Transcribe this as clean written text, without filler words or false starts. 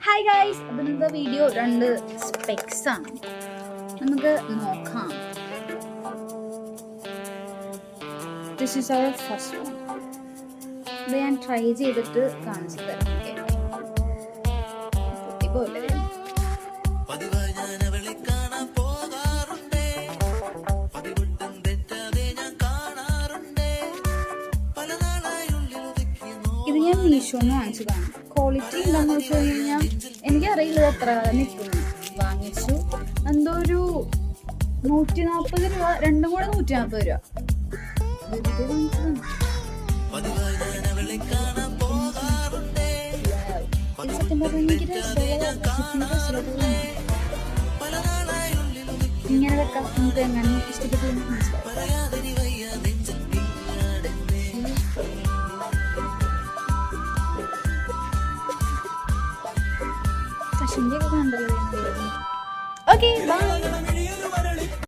Hi guys, അപ്പം ഇന്നത്തെ video 2 specs ആണ്. നമുക്ക് നോക്കാം. This is our first one. ഇത് ഞാൻ ട്രൈ ചെയ്തിട്ട് കാണിച്ചു തരാം. പൊട്ടിപ്പോലെ ഇത് ഞാൻ മീഷോന്ന് വാങ്ങിച്ചതാണ്. ക്വാളിറ്റി ഉണ്ടെന്ന് വെച്ച് കഴിഞ്ഞാൽ എനിക്കറിയില്ല എത്ര നിൽക്കുന്നു. വാങ്ങിച്ചു എന്തോ ഒരു 140 രൂപ, രണ്ടും കൂടെ 140 രൂപ. ഇങ്ങനെ വെക്കാം. നമുക്ക് എങ്ങനെ ഇഷ്ടപ്പെട്ടു കണ്ടല്ലോ. Okay, by.